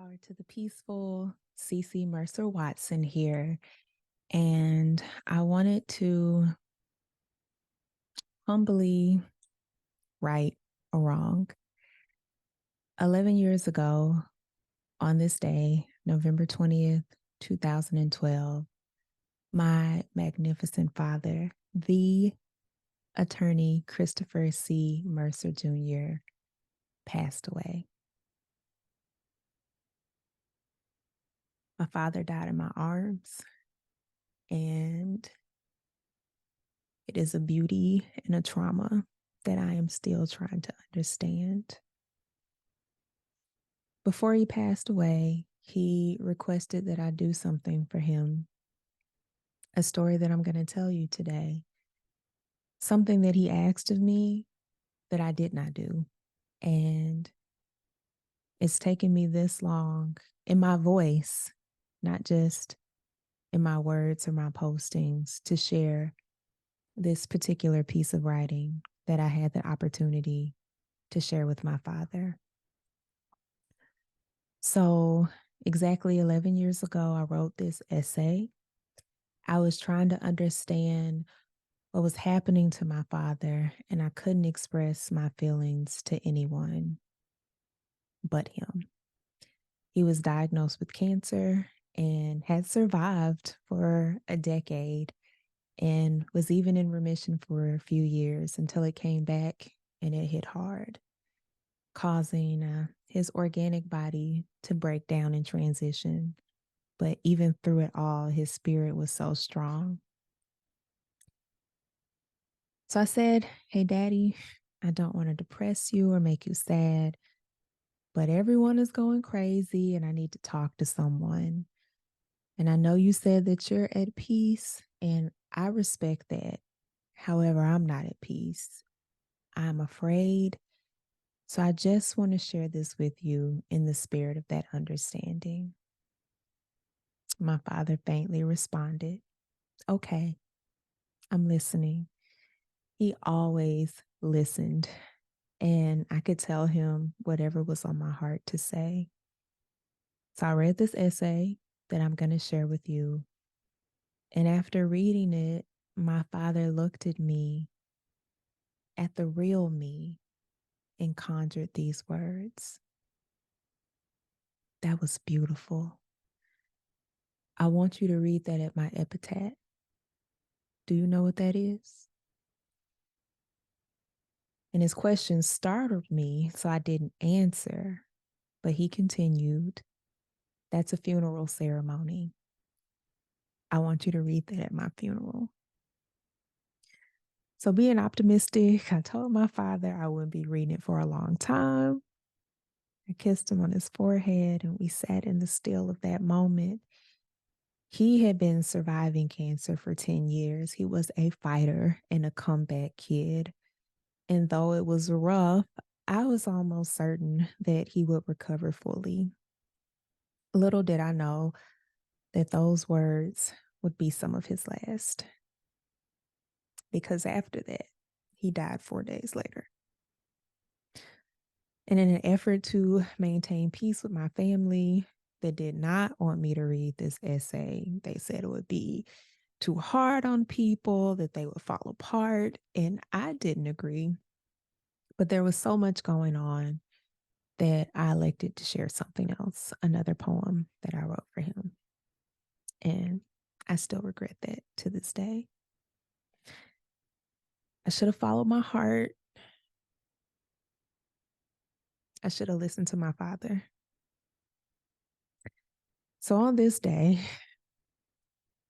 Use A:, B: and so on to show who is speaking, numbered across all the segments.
A: power to the peaceful. Cece Mercer Watson here. And I wanted to humbly right a wrong. 11 years ago, on this day, November 20th, 2012, my magnificent father, the attorney Christopher C. Mercer Jr., passed away. My father died in my arms, and it is a beauty and a trauma that I am still trying to understand. Before he passed away, he requested that I do something for him, a story that I'm going to tell you today, something that he asked of me that I did not do. And it's taken me this long in my voice, not just in my words or my postings, to share this particular piece of writing that I had the opportunity to share with my father. So, exactly 11 years ago, I wrote this essay. I was trying to understand what was happening to my father, and I couldn't express my feelings to anyone but him. He was diagnosed with cancer and had survived for a decade and was even in remission for a few years until it came back and it hit hard, causing his organic body to break down and transition. But even through it all, his spirit was so strong. So I said, "Hey, Daddy, I don't want to depress you or make you sad, but everyone is going crazy and I need to talk to someone. And I know you said that you're at peace, and I respect that. However, I'm not at peace. I'm afraid. So I just want to share this with you in the spirit of that understanding." My father faintly responded, "Okay, I'm listening." He always listened, and I could tell him whatever was on my heart to say. So I read this essay that I'm going to share with you. And after reading it, my father looked at me, at the real me, and conjured these words. That was beautiful. I want you to read that at my epitaph. Do you know what that is? And his question startled me, so I didn't answer. But he continued, "That's a funeral ceremony. I want you to read that at my funeral." So, being optimistic, I told my father I wouldn't be reading it for a long time. I kissed him on his forehead and we sat in the still of that moment. He had been surviving cancer for 10 years. He was a fighter and a comeback kid. And though it was rough, I was almost certain that he would recover fully. Little did I know that those words would be some of his last, because after that, he died 4 days later. And in an effort to maintain peace with my family that did not want me to read this essay, they said it would be too hard on people, that they would fall apart. And I didn't agree. But there was so much going on that I elected to share something else, another poem that I wrote for him. And I still regret that to this day. I should have followed my heart. I should have listened to my father. So on this day,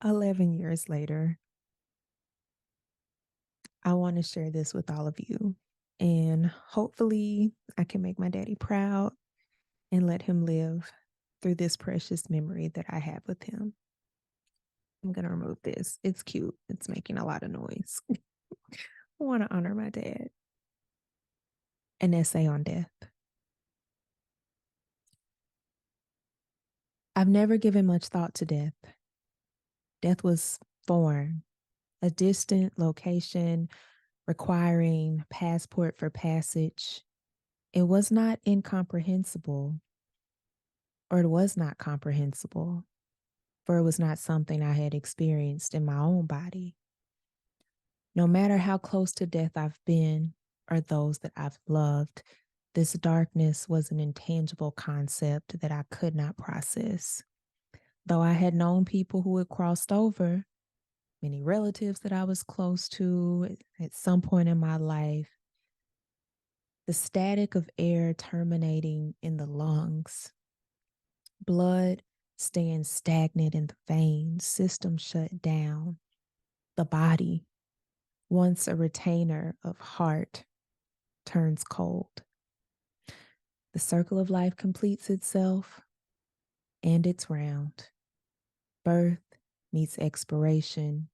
A: 11 years later, I want to share this with all of you. And hopefully I can make my daddy proud and let him live through this precious memory that I have with him. I'm going to remove this. It's cute. It's making a lot of noise. I want to honor my dad. An essay on death. I've never given much thought to death. Death was foreign, a distant location requiring passport for passage. It was not incomprehensible. or it was not comprehensible, for it was not something I had experienced in my own body. No matter how close to death I've been or those that I've loved, this darkness was an intangible concept that I could not process. Though I had known people who had crossed over, many relatives that I was close to at some point in my life, the static of air terminating in the lungs, blood staying stagnant in the veins, system shut down, the body, once a retainer of heart, turns cold. The circle of life completes itself and it's round. Birth meets expiration,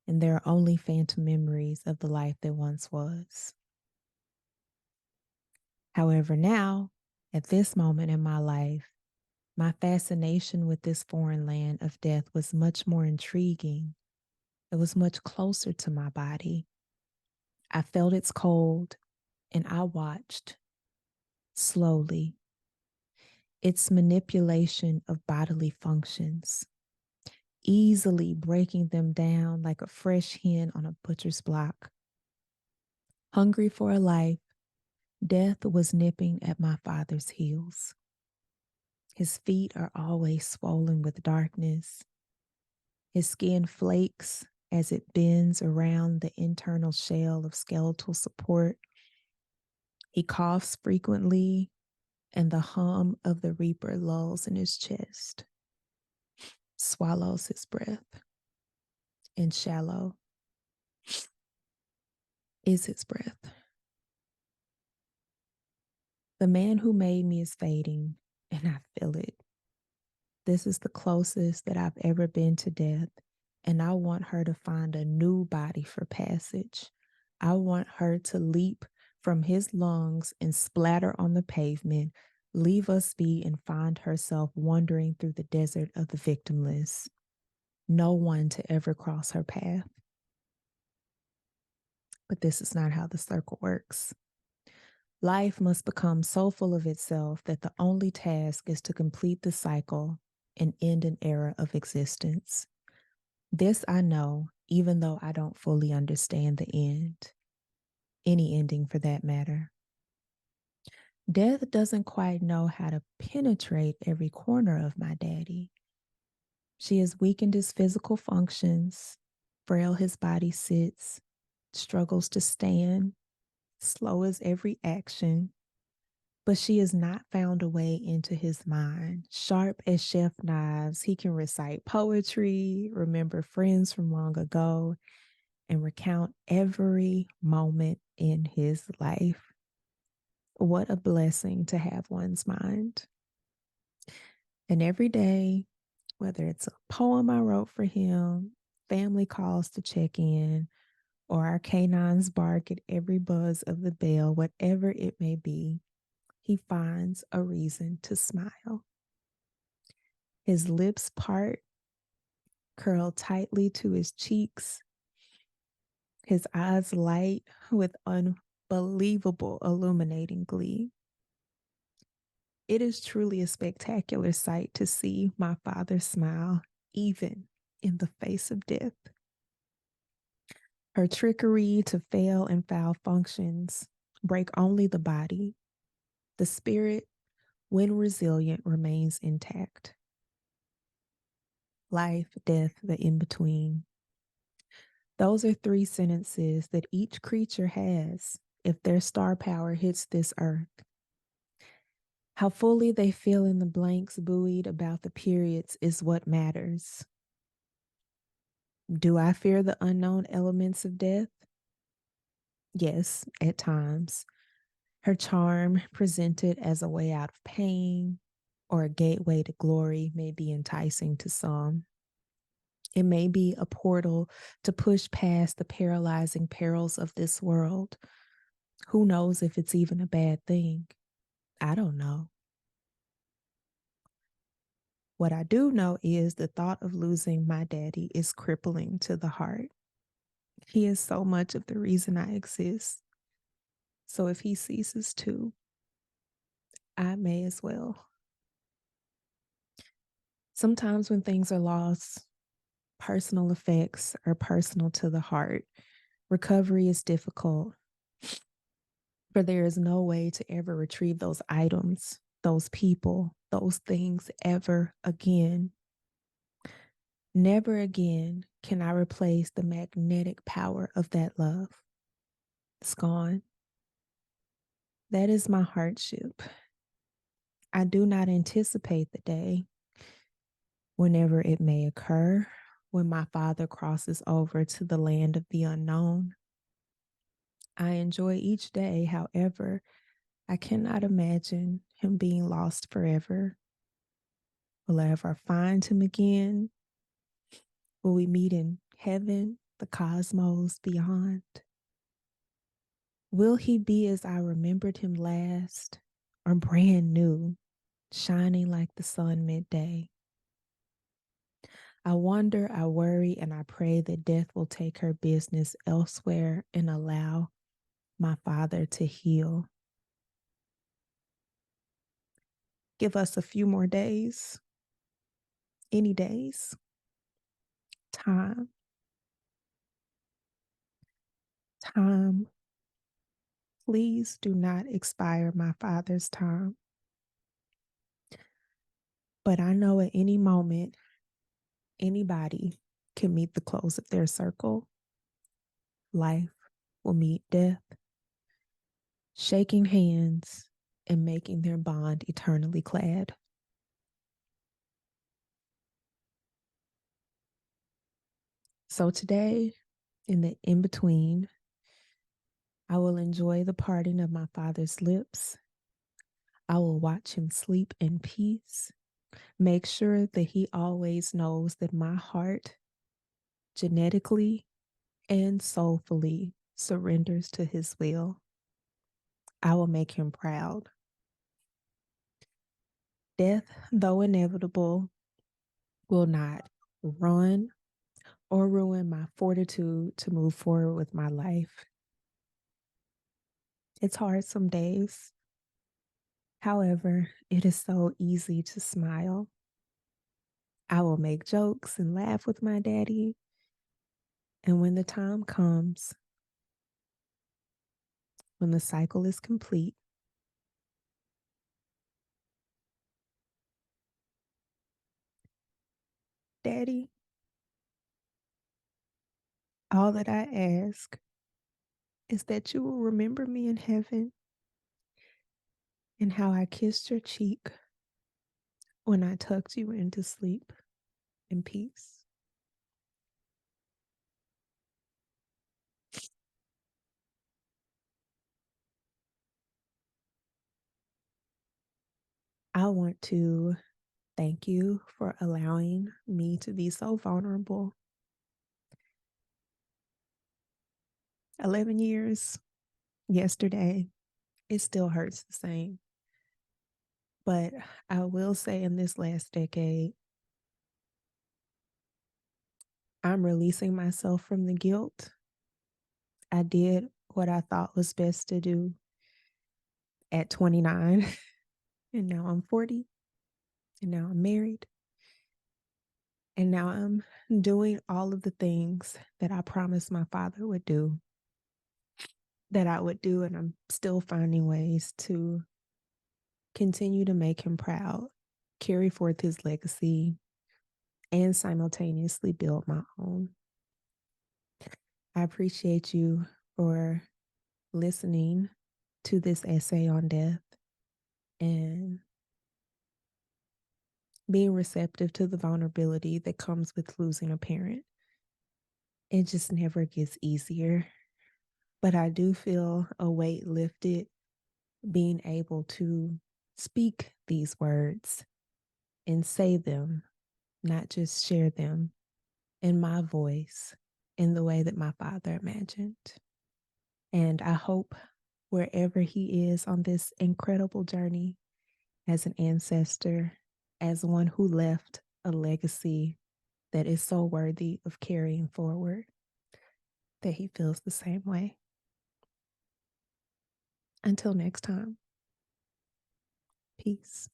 A: and there are only phantom memories of the life that once was. However, now, at this moment in my life, my fascination with this foreign land of death was much more intriguing. It was much closer to my body. I felt its cold, and I watched slowly its manipulation of bodily functions, easily breaking them down like a fresh hen on a butcher's block. Hungry for a life, death was nipping at my father's heels. His feet are always swollen with darkness. His skin flakes as it bends around the internal shell of skeletal support. He coughs frequently, and the hum of the reaper lulls in his chest, swallows his breath, and shallow is his breath. The man who made me is fading, and I feel it. This is the closest that I've ever been to death, and I want her to find a new body for passage. I want her to leap from his lungs and splatter on the pavement, leave us be, and find herself wandering through the desert of the victimless. No one to ever cross her path. But this is not how the circle works. Life must become so full of itself that the only task is to complete the cycle and end an era of existence. This I know, even though I don't fully understand the end, any ending for that matter. Death doesn't quite know how to penetrate every corner of my daddy. She has weakened his physical functions, frail his body sits, struggles to stand, slow as every action, but she has not found a way into his mind. Sharp as chef knives, he can recite poetry, remember friends from long ago, and recount every moment in his life. What a blessing to have one's mind. And every day, whether it's a poem I wrote for him, family calls to check in, or our canines bark at every buzz of the bell, whatever it may be, he finds a reason to smile. His lips part, curl tightly to his cheeks, his eyes light with unbelievable illuminating glee. It is truly a spectacular sight to see my father smile, even in the face of death. Her trickery to fail in foul functions break only the body. The spirit, when resilient, remains intact. Life, death, the in-between. Those are three sentences that each creature has if their star power hits this earth. How fully they fill in the blanks buoyed about the periods is what matters. Do I fear the unknown elements of death? Yes, at times. Her charm, presented as a way out of pain or a gateway to glory, may be enticing to some. It may be a portal to push past the paralyzing perils of this world. Who knows if it's even a bad thing? I don't know. What I do know is the thought of losing my daddy is crippling to the heart. He is so much of the reason I exist. So if he ceases to, I may as well. Sometimes when things are lost, personal effects are personal to the heart. Recovery is difficult, for there is no way to ever retrieve those items, those people, those things ever again. Never again can I replace the magnetic power of that love. It's gone. That is my hardship. I do not anticipate the day, whenever it may occur, when my father crosses over to the land of the unknown. I enjoy each day, however, I cannot imagine him being lost forever. Will I ever find him again? Will we meet in heaven, the cosmos beyond? Will he be as I remembered him last, or brand new, shining like the sun midday? I wonder, I worry, and I pray that death will take her business elsewhere and allow my father to heal. Give us a few more days, any days, time, time. Please do not expire my father's time. But I know at any moment, anybody can meet the close of their circle. Life will meet death, shaking hands and making their bond eternally clad. So today, in the in between, I will enjoy the parting of my father's lips. I will watch him sleep in peace. Make sure that he always knows that my heart, genetically and soulfully, surrenders to his will. I will make him proud. Death, though inevitable, will not run or ruin my fortitude to move forward with my life. It's hard some days. However, it is so easy to smile. I will make jokes and laugh with my daddy. And when the time comes, when the cycle is complete, Daddy, all that I ask is that you will remember me in heaven and how I kissed your cheek when I tucked you into sleep in peace. I want to thank you for allowing me to be so vulnerable. 11 years yesterday, it still hurts the same. But I will say in this last decade, I'm releasing myself from the guilt. I did what I thought was best to do at 29, and now I'm 40, and now I'm married, and now I'm doing all of the things that I promised my father would do, that I would do, and I'm still finding ways to continue to make him proud, carry forth his legacy, and simultaneously build my own. I appreciate you for listening to this essay on death and being receptive to the vulnerability that comes with losing a parent. It just never gets easier. But I do feel a weight lifted being able to speak these words and say them, not just share them in my voice in the way that my father imagined. And I hope wherever he is on this incredible journey as an ancestor, as one who left a legacy that is so worthy of carrying forward, that he feels the same way. Until next time, peace.